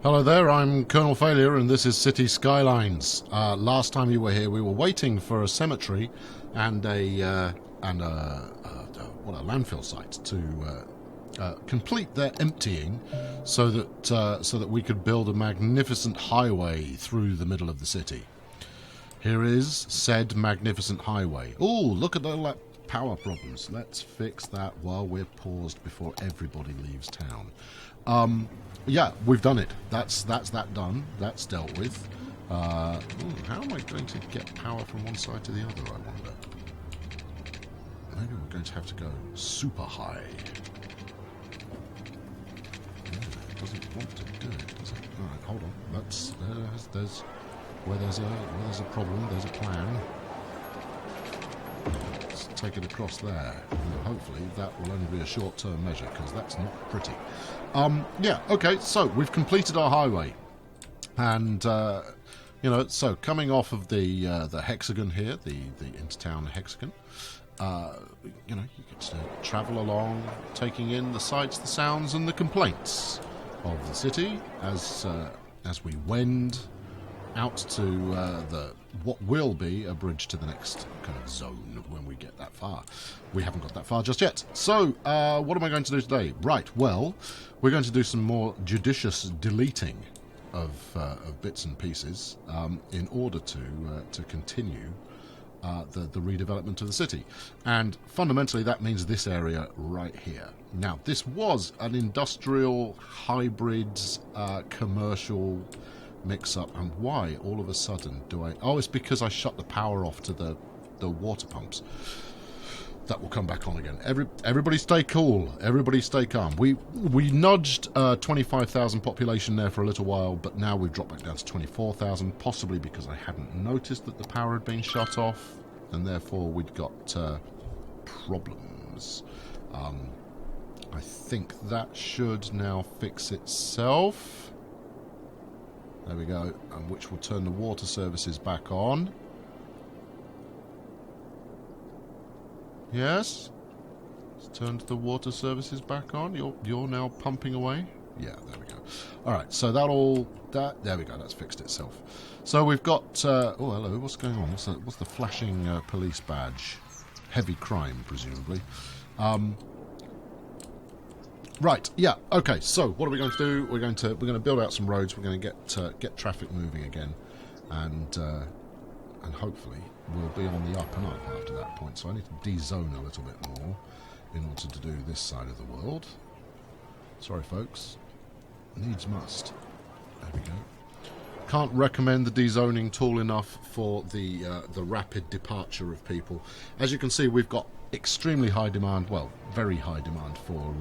Hello there, I'm Colonel Failure and this is Cities Skylines. Last time you were here we were waiting for a cemetery and a landfill site to complete their emptying so that we could build a magnificent highway through the middle of the city. Here is said magnificent highway. Oh, look at all that power problems. Let's fix that while we're paused before everybody leaves town. Yeah, we've done it. That's that done. That's dealt with. How am I going to get power from one side to the other, I wonder? Maybe we're going to have to go super high. Yeah, it doesn't want to do it, does it? Alright, hold on. There's where there's a problem, there's a plan. Let's take it across there. And hopefully that will only be a short-term measure, because that's not pretty. Yeah, okay, so we've completed our highway. And, so coming off of the hexagon here, the intertown hexagon, you get to travel along, taking in the sights, the sounds, and the complaints of the city as we wend out to what will be a bridge to the next kind of zone when we get that far. We haven't got that far just yet. So, what am I going to do today? Right, well, we're going to do some more judicious deleting of bits and pieces in order to continue the redevelopment of the city. And fundamentally that means this area right here. Now, this was an industrial, hybrids, commercial mix-up, and why all of a sudden do I... Oh, it's because I shut the power off to the water pumps. That will come back on again. Everybody stay cool. Everybody stay calm. We nudged 25,000 population there for a little while, but now we've dropped back down to 24,000, possibly because I hadn't noticed that the power had been shut off, and therefore we'd got problems. I think that should now fix itself. There we go, and which will turn the water services back on. Yes? It's turned the water services back on. You're now pumping away. Yeah, there we go. Alright, so there we go, that's fixed itself. So we've got oh hello, what's going on? What's the flashing police badge? Heavy crime, presumably. Right, yeah, okay, so what are we going to do? We're going to build out some roads, we're going to get traffic moving again, and hopefully we'll be on the up and up after that point. So I need to de-zone a little bit more in order to do this side of the world. Sorry folks, needs must. There we go. Can't recommend the de-zoning tool enough for the rapid departure of people. As you can see, we've got extremely high demand, well, very high demand for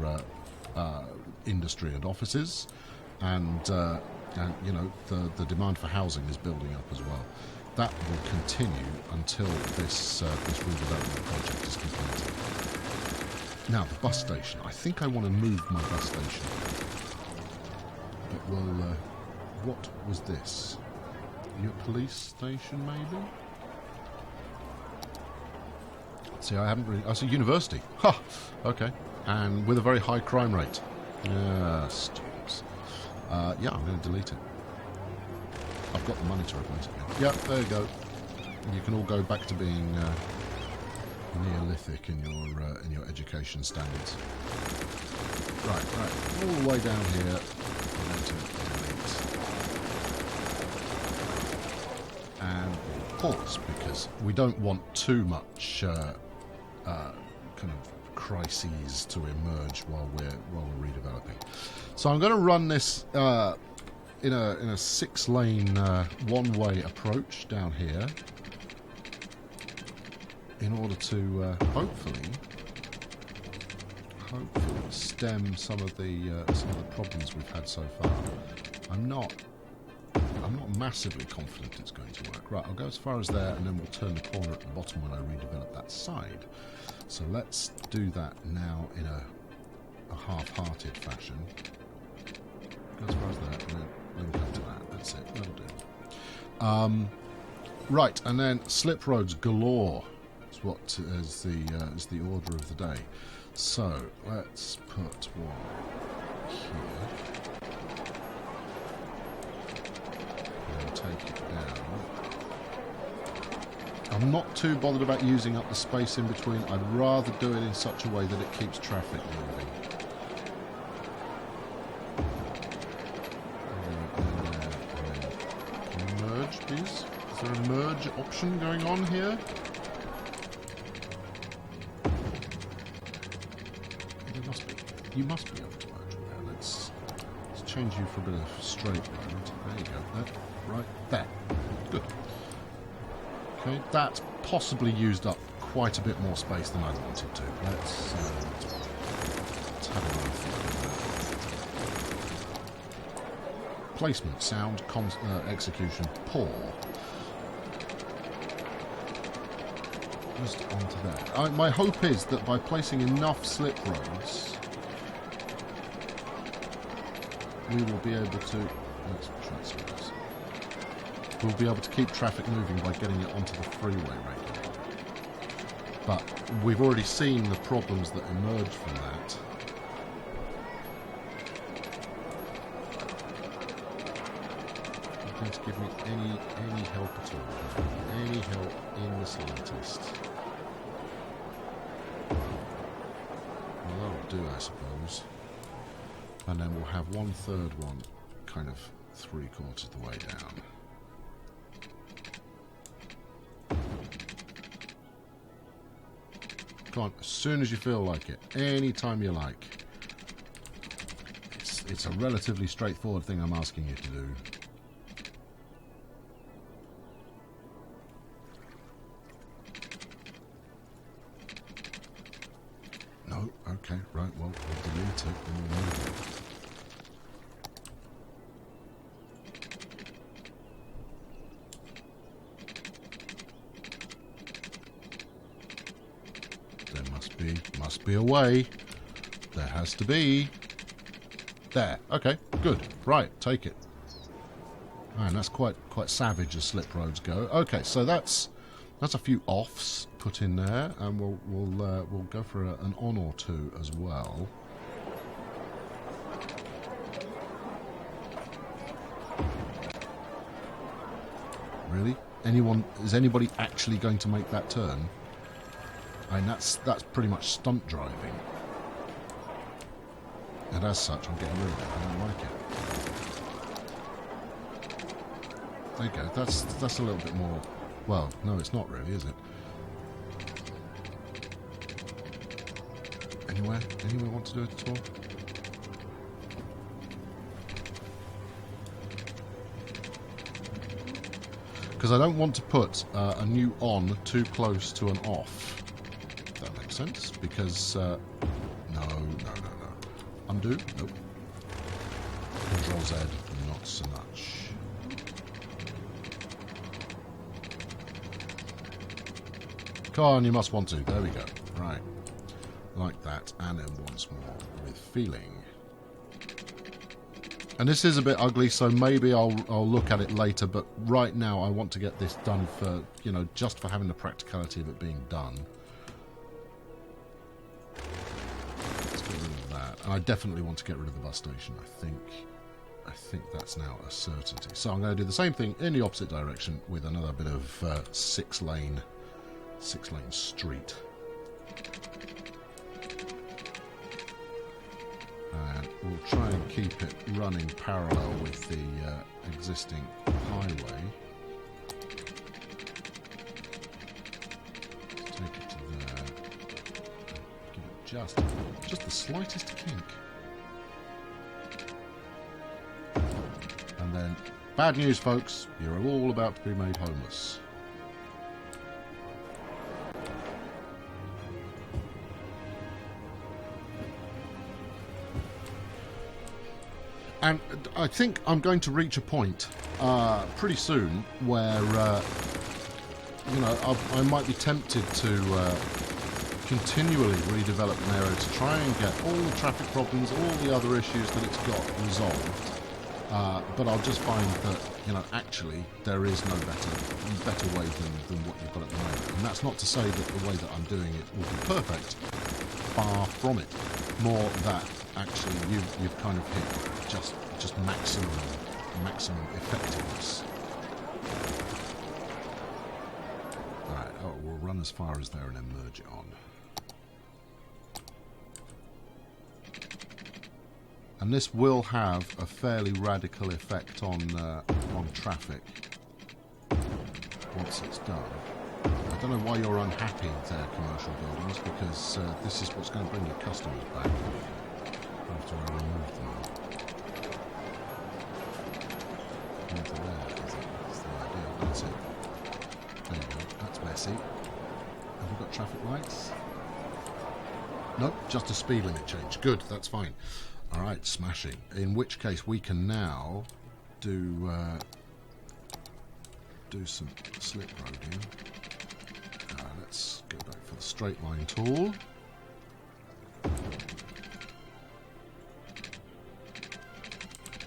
industry and offices, and the demand for housing is building up as well. That will continue until this redevelopment project is completed. Now, the bus station. I think I want to move my bus station. But well, what was this? Your police station, maybe? See, I haven't really... It's a university. Ha! Okay. And with a very high crime rate. Students. Yeah, I'm going to delete it. I've got the money to replace it now. Yeah, there you go. You can all go back to being Neolithic in your education standards. Right. All the way down here. I'm going to delete. And pause, because we don't want too much kind of crises to emerge while we're redeveloping. So I'm going to run this in a 6-lane one-way approach down here in order to hopefully stem some of the problems we've had so far. I'm not massively confident it's going to work. Right, I'll go as far as there, and then we'll turn the corner at the bottom when I redevelop that side. So let's do that now in a half-hearted fashion. Go as far as that, and then we'll come to that. That's it. That'll do. Right, and then slip roads galore is what is the order of the day. So let's put one here. and take it down. I'm not too bothered about using up the space in between. I'd rather do it in such a way that it keeps traffic moving. Merge, please. Is there a merge option going on here? There must be. You must be able to merge with that. Let's change you for a bit of straight road. There you go. That, right there. Good. Okay, that's possibly used up quite a bit more space than I wanted to. Let's have a look at that. Placement, sound, execution, poor. Just onto that. My hope is that by placing enough slip roads, we will be able to... Let's transfer this. We'll be able to keep traffic moving by getting it onto the freeway regularly. But we've already seen the problems that emerge from that. You're going to give me any help at all. Any help in the slightest. Well, that'll do, I suppose. And then we'll have 1/3 one kind of 3/4 of the way down. Come on, as soon as you feel like it. Anytime you like. It's a relatively straightforward thing I'm asking you to do. No? Okay, right, well, we'll delete it and we'll move it. Must be a way. There has to be. There. Okay, good. Right, take it. And that's quite savage as slip roads go. Okay, so that's a few offs put in there, and we'll go for an on or two as well. Really? Is anybody actually going to make that turn? I mean, that's pretty much stunt driving. And as such, I'm getting rid of it. I don't like it. There you go. That's a little bit more... Well, no, it's not really, is it? Anywhere want to do it at all? Because I don't want to put a new on too close to an off. That makes sense, because no. Undo? Nope. Control Z, not so much. Come on, you must want to. There we go. Right. Like that, and then once more with feeling. And this is a bit ugly, so maybe I'll look at it later, but right now I want to get this done for, you know, just for having the practicality of it being done. And I definitely want to get rid of the bus station. I think that's now a certainty. So I'm going to do the same thing in the opposite direction with another bit of six-lane street. And we'll try and keep it running parallel with the existing highway. Take it to there. Give it just the slightest kink. And then, bad news, folks. You're all about to be made homeless. And I think I'm going to reach a point pretty soon where, you know, I might be tempted to continually redevelop an area to try and get all the traffic problems, all the other issues that it's got resolved. But I'll just find that, you know, actually there is no better way than what you've got at the moment. And that's not to say that the way that I'm doing it will be perfect. Far from it. More that actually you've kind of hit just maximum effectiveness Alright, oh, we'll run as far as there and then merge it on. And this will have a fairly radical effect on traffic once it's done. I don't know why you're unhappy there, commercial buildings, because this is what's going to bring your customers back after I remove them. Into there, is it? That's the idea. That's it. There you go. That's messy. Have we got traffic lights? Nope, just a speed limit change. Good, that's fine. Alright, smashing. In which case we can now do some slip roading. Let's go back for the straight line tool.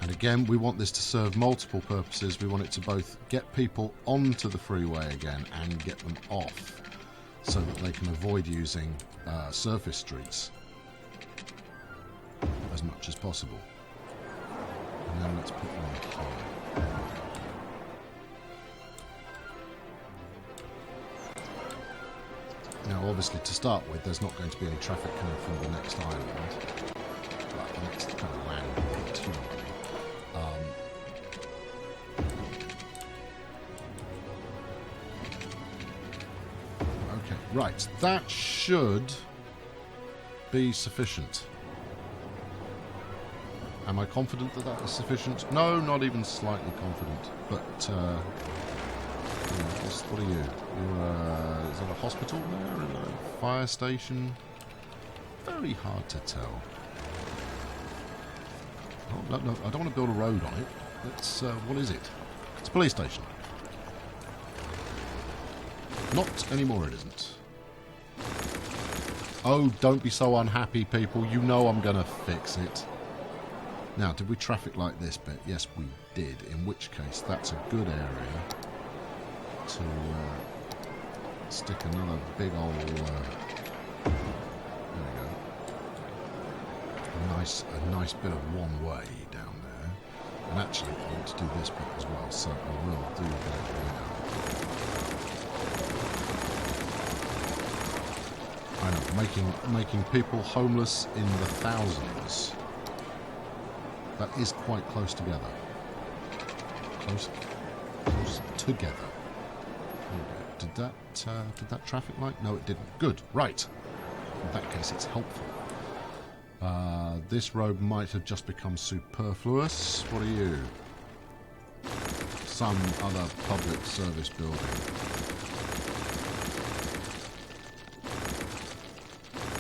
And again, we want this to serve multiple purposes. We want it to both get people onto the freeway again and get them off so that they can avoid using surface streets as much as possible. And then let's put one here. Now, obviously, to start with, there's not going to be any traffic coming from the next island, like the next kind of land pit, you know what I mean. Okay, right, that should be sufficient. Am I confident that that is sufficient? No, not even slightly confident. But, what are you? You're, is that a hospital there? A fire station? Very hard to tell. Oh, no, I don't want to build a road on it. Let's, what is it? It's a police station. Not anymore, it isn't. Oh, don't be so unhappy, people. You know I'm going to fix it. Now, did we traffic light this bit? Yes, we did. In which case, that's a good area to stick another big old. There we go. A nice bit of one way down there. And actually, I want to do this bit as well, so I will do that now. I know, making people homeless in the thousands. That is quite close together. Close together. Did that traffic light? No, it didn't. Good. Right. In that case, it's helpful. This road might have just become superfluous. What are you? Some other public service building.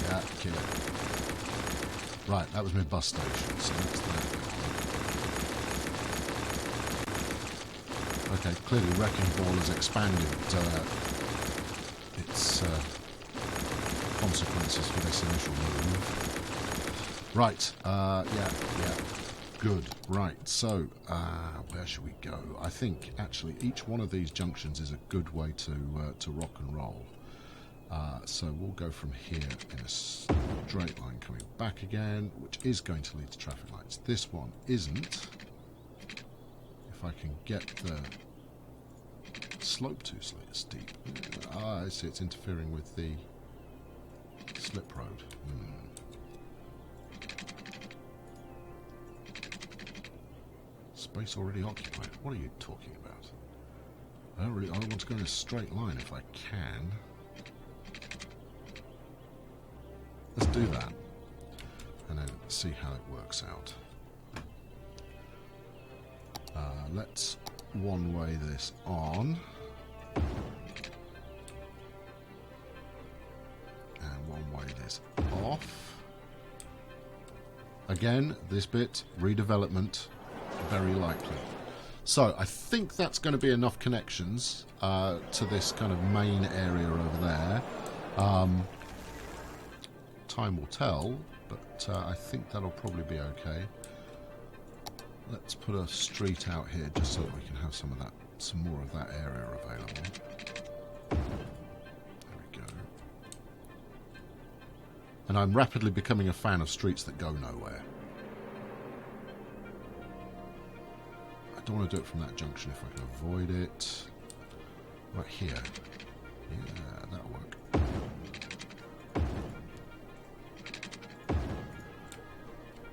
Yeah, kill it. Right, that was my bus station, so that's that. Okay, clearly Wrecking Ball has expanded its consequences for this initial move. Right, yeah, good. Right, so where should we go? I think actually each one of these junctions is a good way to rock and roll. So we'll go from here in a straight line coming back again, which is going to lead to traffic lights. This one isn't. If I can get the slope too steep. I see it's interfering with the slip road. Space already occupied. What are you talking about? I don't want to go in a straight line if I can. Let's do that. And then see how it works out. Let's one-way this on. And one-way this off. Again, this bit, redevelopment, very likely. So, I think that's going to be enough connections to this kind of main area over there. Time will tell, but I think that'll probably be okay. Let's put a street out here just so that we can have some more of that area available. There we go. And I'm rapidly becoming a fan of streets that go nowhere. I don't want to do it from that junction if I can avoid it. Right here. Yeah, that'll work.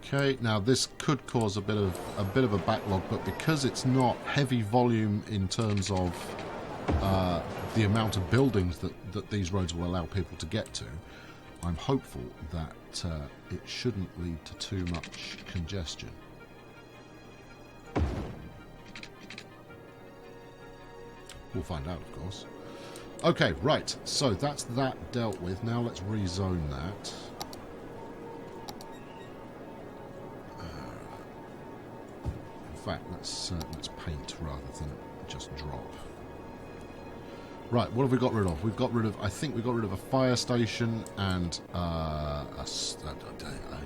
Okay, now this could cause a bit of a backlog, but because it's not heavy volume in terms of the amount of buildings that these roads will allow people to get to, I'm hopeful that it shouldn't lead to too much congestion. We'll find out, of course. Okay, right, so that's that dealt with. Now let's rezone that. In fact, let's paint rather than just drop. Right, what have we got rid of? We've got rid of, I think we got rid of a fire station and a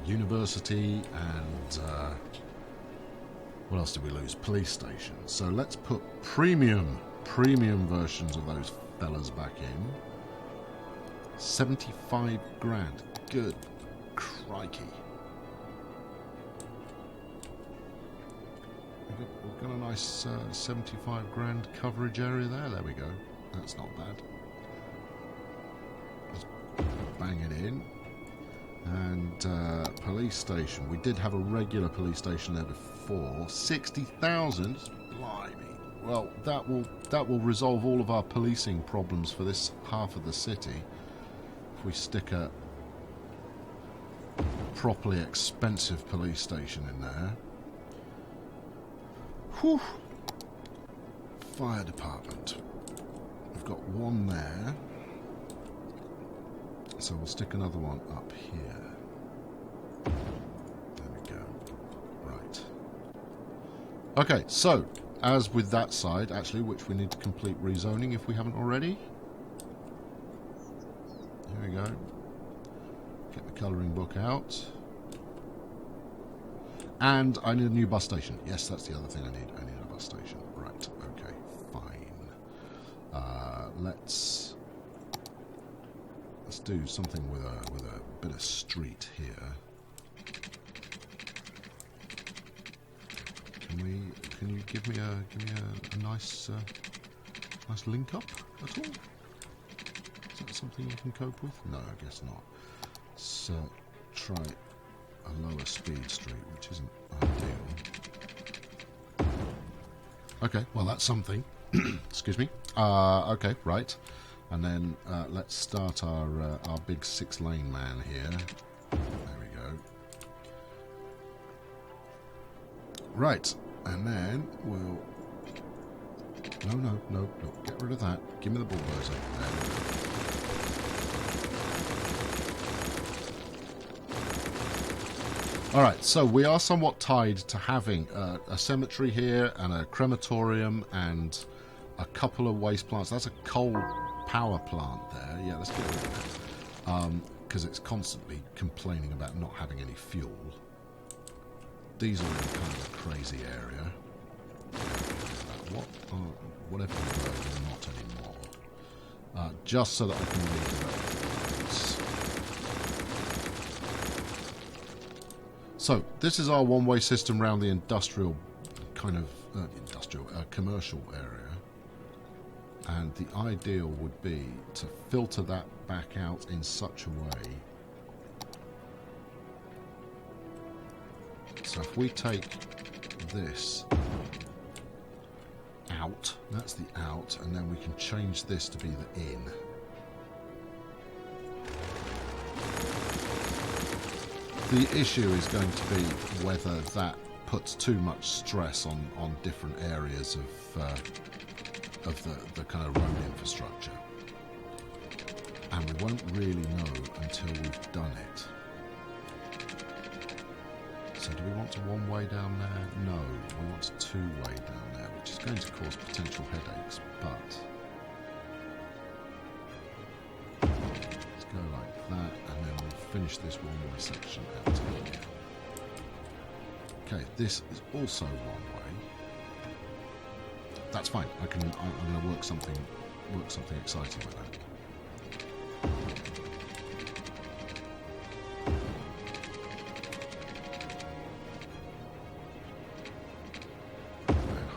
university and what else did we lose? Police station. So let's put premium versions of those fellas back in. 75 grand. Good crikey. We've got a nice 75 grand coverage area there. There we go. That's not bad. Let's bang it in. And police station. We did have a regular police station there before. 60,000. Blimey. Well, that will resolve all of our policing problems for this half of the city. If we stick a properly expensive police station in there. Whew. Fire department. We've got one there. So we'll stick another one up here. There we go. Right. Okay, so, as with that side, actually, which we need to complete rezoning if we haven't already. Here we go. Get the colouring book out. And I need a new bus station. Yes, that's the other thing I need. I need a bus station. Right, okay, fine. Let's do something with a bit of street here. Can you give me a nice link up at all? Is that something you can cope with? No, I guess not. So try a lower speed street, which isn't ideal. Okay, well that's something. Excuse me. Okay, right. And then let's start our big 6-lane man here. There we go. Right, and then we'll... No, get rid of that. Give me the bulldozer. Alright, so we are somewhat tied to having a cemetery here and a crematorium and a couple of waste plants. That's a coal power plant there. Yeah, let's get rid of that. Because it's constantly complaining about not having any fuel. These are in kind of a crazy area. Whatever you were, not anymore. Just so that I can redevelop these. So, this is our one-way system around the industrial, commercial area. And the ideal would be to filter that back out in such a way. So if we take this out, that's the out, and then we can change this to be the in. The issue is going to be whether that puts too much stress on different areas of the kind of road infrastructure. And we won't really know until we've done it. So do we want a one-way down there? No, we want a two-way down there, which is going to cause potential headaches, but let's go like that, and then we'll finish this one-way section out here. Okay, this is also one-way. That's fine. I'm going to work something exciting with that.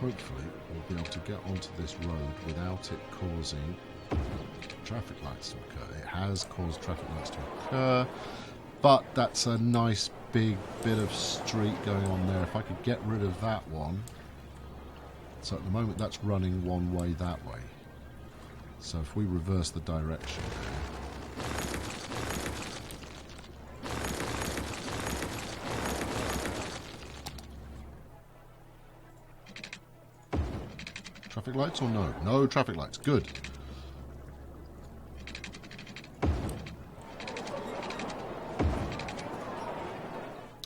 hopefully we'll be able to get onto this road without it causing traffic lights to occur. It has caused traffic lights to occur, but that's a nice big bit of street going on there. If I could get rid of that one. So at the moment that's running one way that way. So if we reverse the direction there. Traffic lights or no? No traffic lights. Good.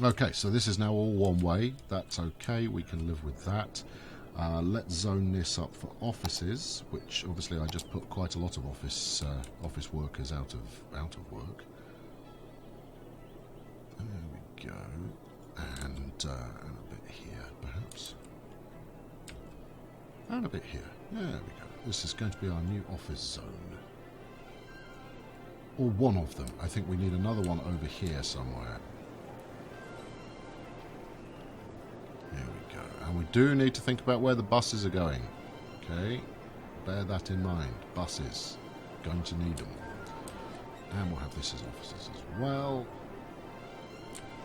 Okay, so this is now all one way. That's okay. We can live with that. Let's zone this up for offices, which obviously I just put quite a lot of office workers out of work. There we go, and a bit here, perhaps, and a bit here. There we go. This is going to be our new office zone, or one of them. I think we need another one over here somewhere. There we go. And we do need to think about where the buses are going. Okay? Bear that in mind. Buses. Going to need them. And we'll have this as offices as well.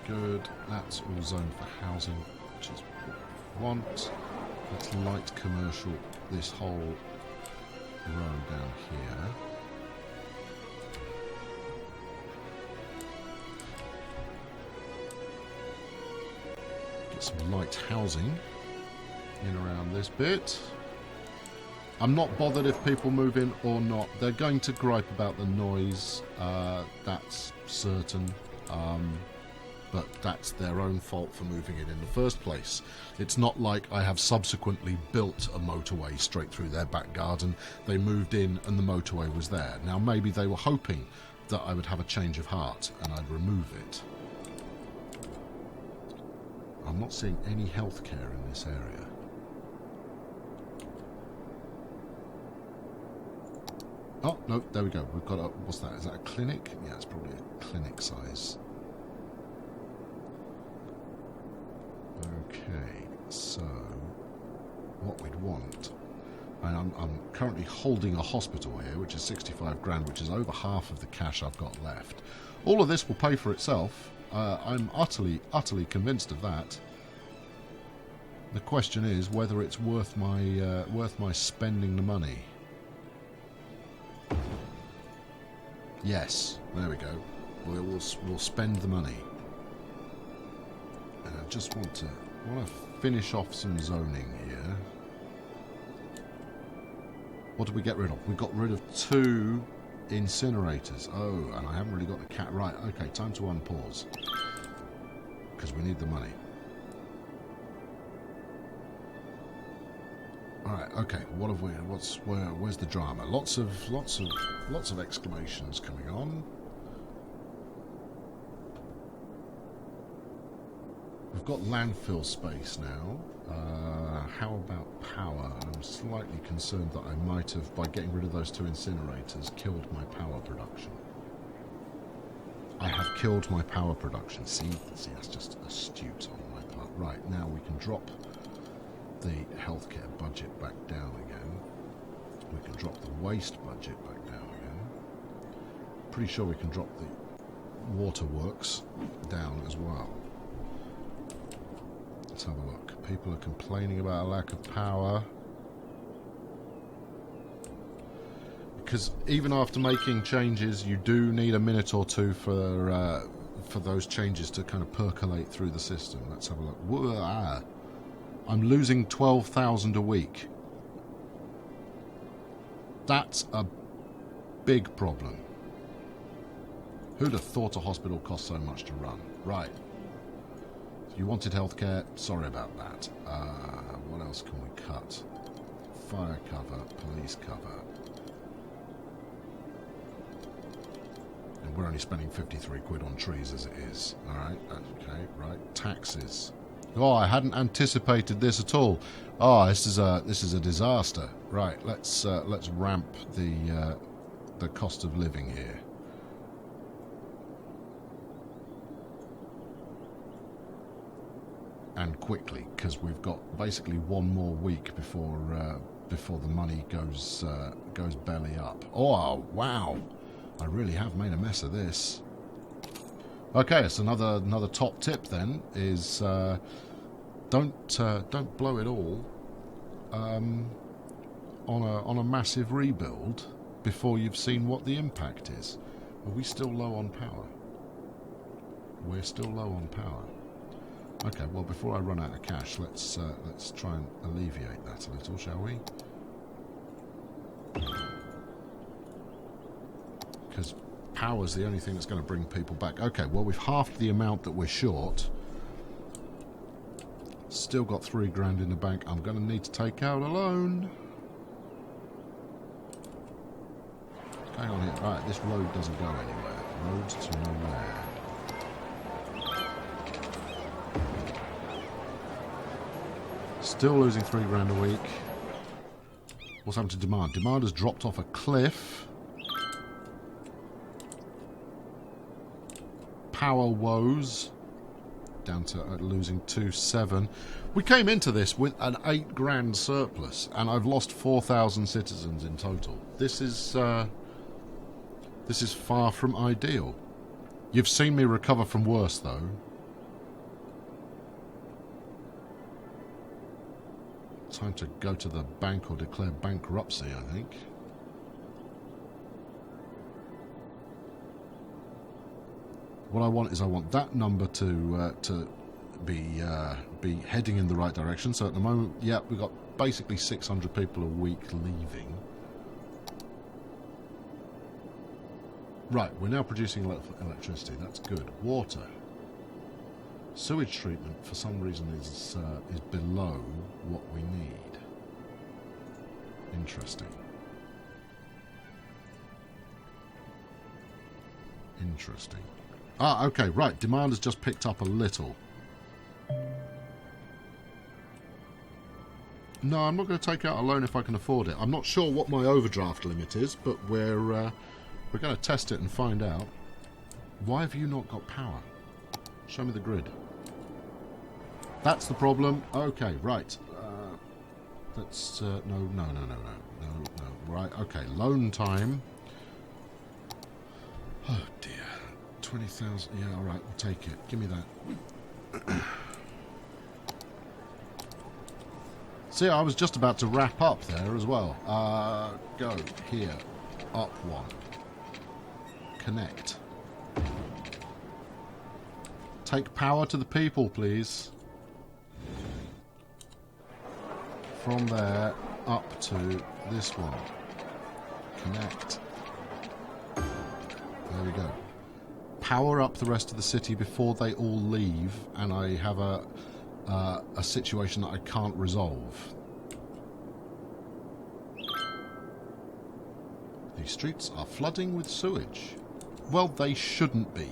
Good. That's all zoned for housing, which is what we want. Let's light commercial this whole row down here. Get some light housing in around this bit. I'm not bothered if people move in or not. They're going to gripe about the noise, that's certain, but that's their own fault for moving in the first place. It's not like I have subsequently built a motorway straight through their back garden. They moved in and the motorway was there. Now maybe they were hoping that I would have a change of heart and I'd remove it. I'm not seeing any healthcare in this area. Oh, no, there we go. We've got a, what's that? Is that a clinic? Yeah, it's probably a clinic size. Okay, so what we'd want, and I'm currently holding a hospital here, which is 65 grand, which is over half of the cash I've got left. All of this will pay for itself. I'm utterly convinced of that. The question is whether it's worth my spending the money. Yes, there we go. We'll spend the money. And I just want to finish off some zoning here. What did we get rid of? We got rid of 2 incinerators. Oh, and I haven't really got the cat right. Okay, time to unpause because we need the money. All right. Okay. What have we? Where's the drama? Lots of exclamations coming on. We've got landfill space now. How about power? I'm slightly concerned that I might have, by getting rid of those 2 incinerators, killed my power production. I have killed my power production. See, that's just astute on my part. Right, now we can drop the healthcare budget back down again. We can drop the waste budget back down again. Pretty sure we can drop the waterworks down as well. Let's have a look. People are complaining about a lack of power. Because even after making changes, you do need a minute or two for those changes to kind of percolate through the system. Let's have a look. Whoa, I'm losing 12,000 a week. That's a big problem. Who'd have thought a hospital cost so much to run? Right. You wanted healthcare? Sorry about that. What else can we cut? Fire cover, police cover. And we're only spending 53 quid on trees as it is. Alright, okay, right. Taxes. Oh, I hadn't anticipated this at all. Oh, this is a disaster. Right, let's ramp the cost of living here. and quickly, because we've got basically one more week before the money goes belly up. Oh wow, I really have made a mess of this. Okay, so another top tip then is don't blow it all on a massive rebuild before you've seen what the impact is. Are we still low on power? We're still low on power. Okay, well, before I run out of cash, let's try and alleviate that a little, shall we? Because power's the only thing that's going to bring people back. Okay, well, we've halved the amount that we're short. Still got 3 grand in the bank. I'm going to need to take out a loan. What's going on here? Right, this road doesn't go anywhere. Road to nowhere. Still losing 3 grand a week. What's happened to demand? Demand has dropped off a cliff. Power woes. Down to losing 2.7. We came into this with an 8 grand surplus, and I've lost 4,000 citizens in total. This is far from ideal. You've seen me recover from worse, though. Time to go to the bank or declare bankruptcy, I think. What I want is that number to be heading in the right direction. So at the moment, yeah, we've got basically 600 people a week leaving. Right, we're now producing electricity. That's good. Water. Sewage treatment, for some reason, is below what we need. Interesting. Interesting. Ah, okay, right. Demand has just picked up a little. No, I'm not going to take out a loan if I can afford it. I'm not sure what my overdraft limit is, but we're going to test it and find out. Why have you not got power? Show me the grid. That's the problem. Okay, right. That's no. Right. Okay, loan time. Oh dear. 20,000. Yeah, all right. We'll take it. Give me that. See, I was just about to wrap up there as well. Go here. Up one. Connect. Take power to the people, please. From there up to this one. Connect. There we go. Power up the rest of the city before they all leave, and I have a situation that I can't resolve. These streets are flooding with sewage. Well, they shouldn't be.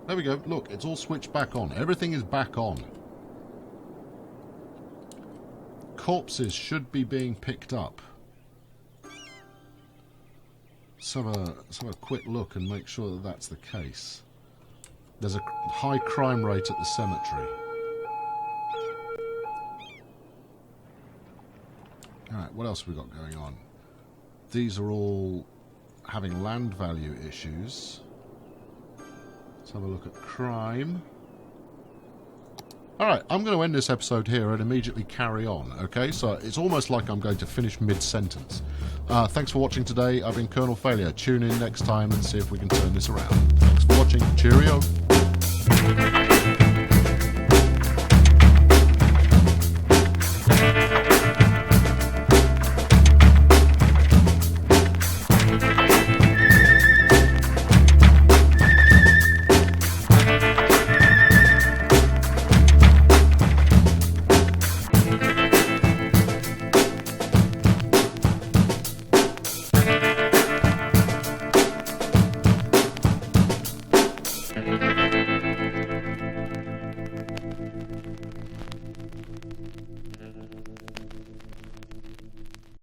There we go. Look, it's all switched back on. Everything is back on. Corpses should be being picked up. Let's have a quick look and make sure that that's the case. There's a high crime rate at the cemetery. Alright, what else have we got going on? These are all having land value issues. Let's have a look at crime. Alright, I'm going to end this episode here and immediately carry on, okay? So it's almost like I'm going to finish mid-sentence. Thanks for watching today. I've been Colonel Failure. Tune in next time and see if we can turn this around. Thanks for watching. Cheerio.